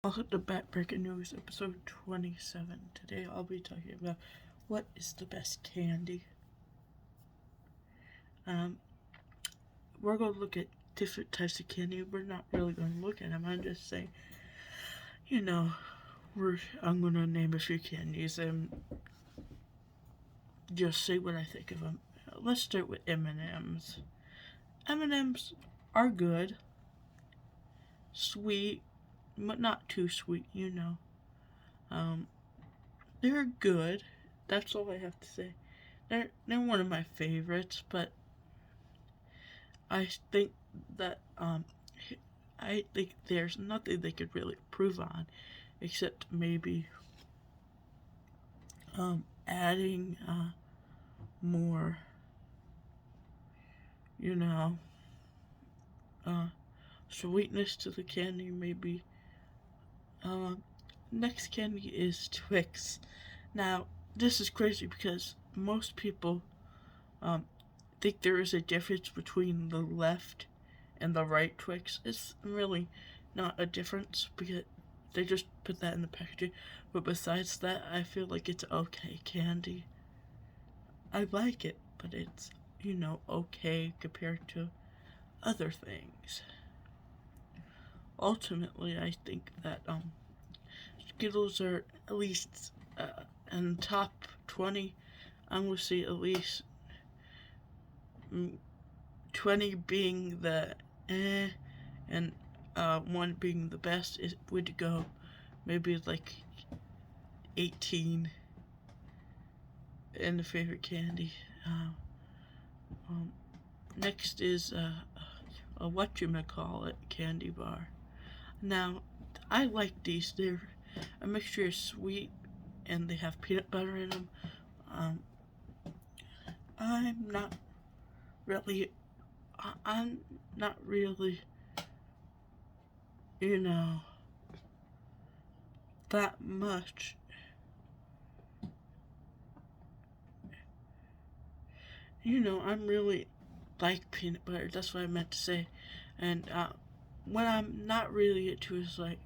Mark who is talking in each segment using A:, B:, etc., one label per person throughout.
A: Welcome to Backbreaking News, episode 27. Today I'll be talking about what is the best candy. Um, we're going to look at different types of candy. We're not really going to look at them. I'm just saying, you know, I'm going to name a few candies and just say what I think of them. Let's start with M&Ms. M&Ms are good, sweet, but not too sweet, They're good. That's all I have to say. They're one of my favorites, but I think that I think there's nothing they could really improve on, except maybe adding more, you know, uh, sweetness to the candy. Maybe. Next candy is Twix. Now this is crazy because most people um, think there is a difference between the left and the right Twix. It's really not a difference because they just put that in the packaging. But besides that, I feel like it's okay candy. I like it, but it's, okay compared to other things. Ultimately, I think that Skittles are at least in the top 20. I'm going to say at least 20 being the and one being the best. It would go maybe like 18 in the favorite candy. Next is a whatchamacallit candy bar. Now, I like these. They're a mixture of sweet and they have peanut butter in them. Um, I'm not really, I'm not really, you know, that much. I'm really like peanut butter. That's what I meant to say. And what I'm not really into is like,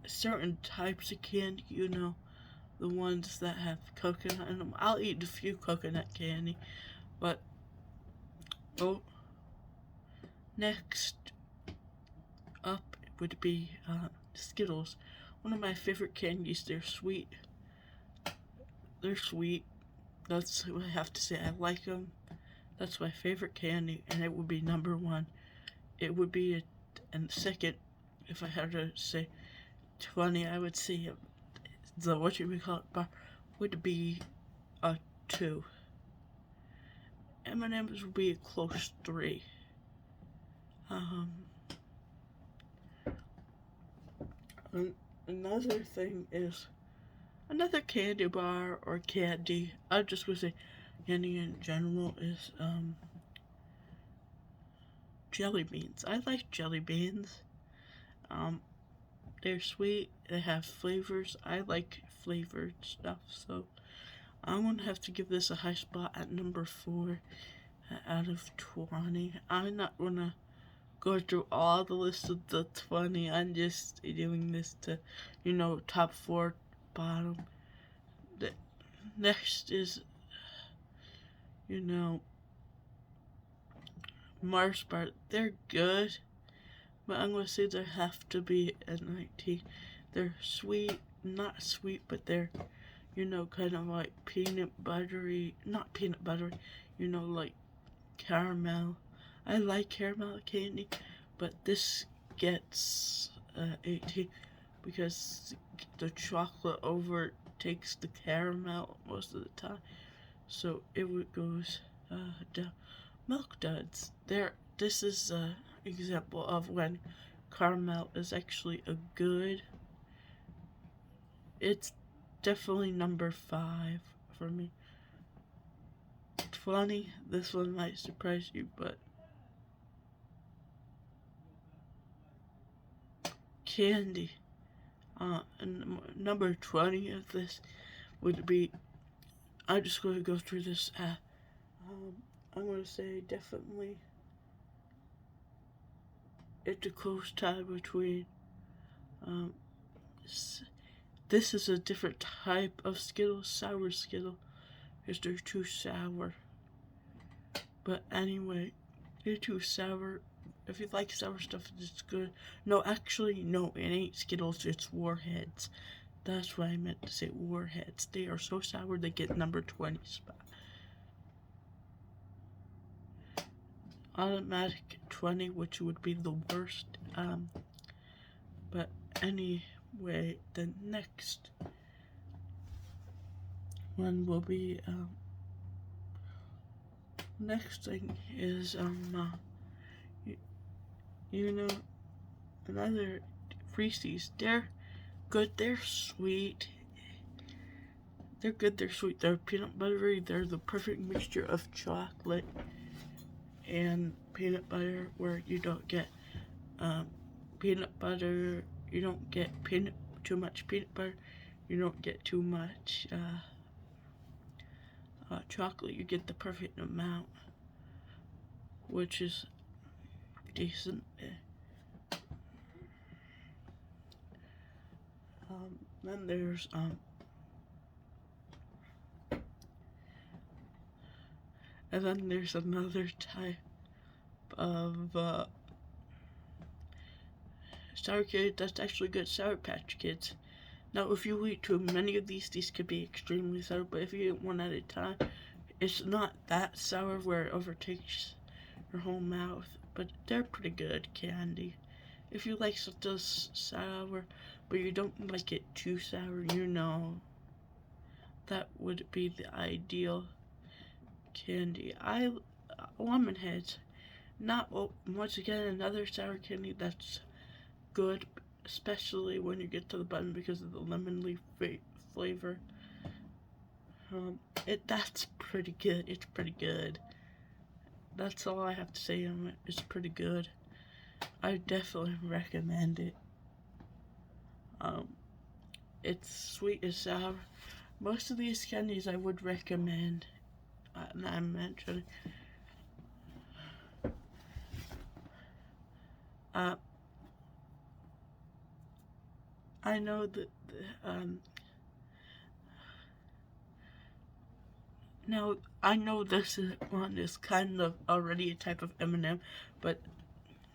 A: certain types of candy, the ones that have coconut in them. I'll eat a few coconut candy, but oh, next up would be Skittles. One of my favorite candies. They're sweet. They're sweet. That's what I have to say. I like them. That's my favorite candy, and it would be number one. It would be and second, if I had to say 20, I would say the what you call it bar would be a 2. M&M's would be a close 3. Um, another thing is another candy bar or candy. I'm just gonna say candy in general is jelly beans. I like jelly beans. Um, they're sweet. They have flavors. I like flavored stuff, so I'm gonna have to give this a high spot at number 4 out of 20. I'm not gonna go through all the list of the 20. I'm just doing this to, top 4, bottom. The next is, you know, Mars bar. They're good, but I'm gonna say there have to be a 19. They're sweet, not sweet, but they're, kind of like peanut buttery, not peanut buttery, like caramel. I like caramel candy, but this gets 18 because the chocolate overtakes the caramel most of the time. So it goes down. Milk duds. This is an example of when caramel is actually a good. It's definitely number 5 for me. 20. This one might surprise you, but candy. Number 20 of this would be. I'm just going to go through this. I'm going to say definitely it's a close tie between, um, this is a different type of Skittle, sour Skittle, because they're too sour. But anyway, they're too sour. If you like sour stuff, it's good. No, actually, no, it ain't Skittles, it's Warheads. That's what I meant to say, Warheads. They are so sour, they get number 20 spot. Automatic 20, which would be the worst. But anyway, the next one will be, next thing is, you know, another Reese's. They're good, they're sweet. They're good, they're sweet, they're peanut buttery, they're the perfect mixture of chocolate and peanut butter, where you don't get peanut butter, you don't get too much peanut butter, you don't get too much chocolate, you get the perfect amount, which is decent. Then there's and then there's another type of Sour Kid that's actually good, Sour Patch Kids. Now, if you eat too many of these could be extremely sour, but if you eat one at a time, it's not that sour where it overtakes your whole mouth, but they're pretty good candy. If you like something sour, but you don't like it too sour, you know, that would be the ideal candy. Lemon Heads, not, once again, another sour candy that's good, especially when you get to the button because of the lemon leaf flavor. That's pretty good. It's pretty good. That's all I have to say on it. It's pretty good. I definitely recommend it. It's sweet and sour. Most of these candies I would recommend. And I'm mentioning. I know that now I know this one is kind of already a type of M&M, but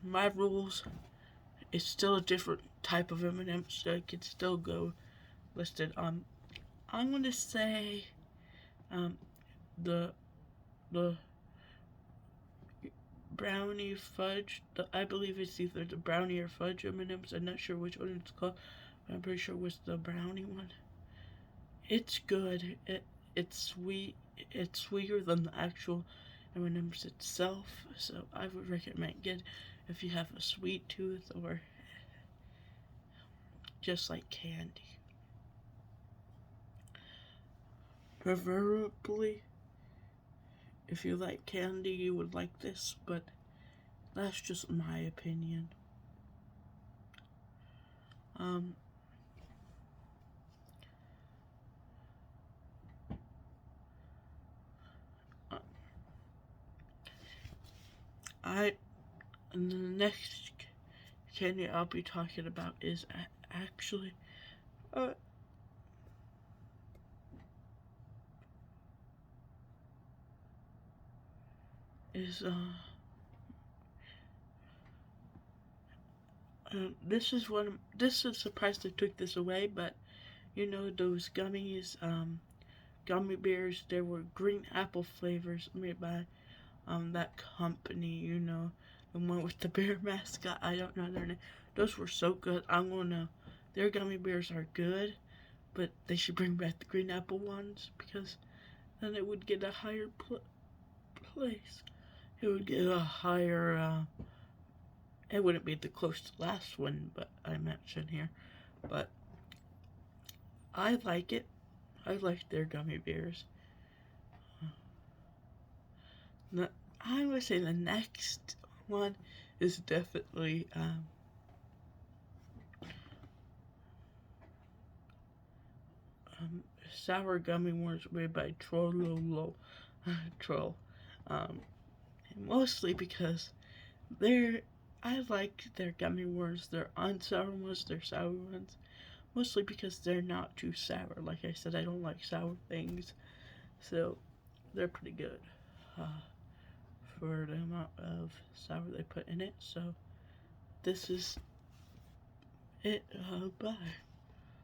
A: my rules is still a different type of M&M, so it could still go listed. I'm gonna say the brownie fudge. I believe it's either the brownie or fudge M&Ms. I'm not sure which one it's called, but I'm pretty sure it was the brownie one. It's good. It's sweet. It's sweeter than the actual M&Ms itself, so I would recommend it if you have a sweet tooth or just like candy. Preferably, if you like candy, you would like this, but that's just my opinion. And the next candy I'll be talking about is actually this is surprised they took this away, but you know those gummies, gummy bears, there were green apple flavors made by that company, you know, the one with the bear mascot. I don't know their name. Those were so good. Their gummy bears are good, but they should bring back the green apple ones, because then it would get a higher place. It would get a higher, it wouldn't be the close to last one, but I mentioned here. But I like it. I like their gummy bears. I would say the next one is definitely sour gummy worms made by Troll. Mostly because they're I like their gummy worms. They're unsour ones, they're sour ones. Mostly because they're not too sour. Like I said, I don't like sour things. So they're pretty good for the amount of sour they put in it. So this is it. Bye.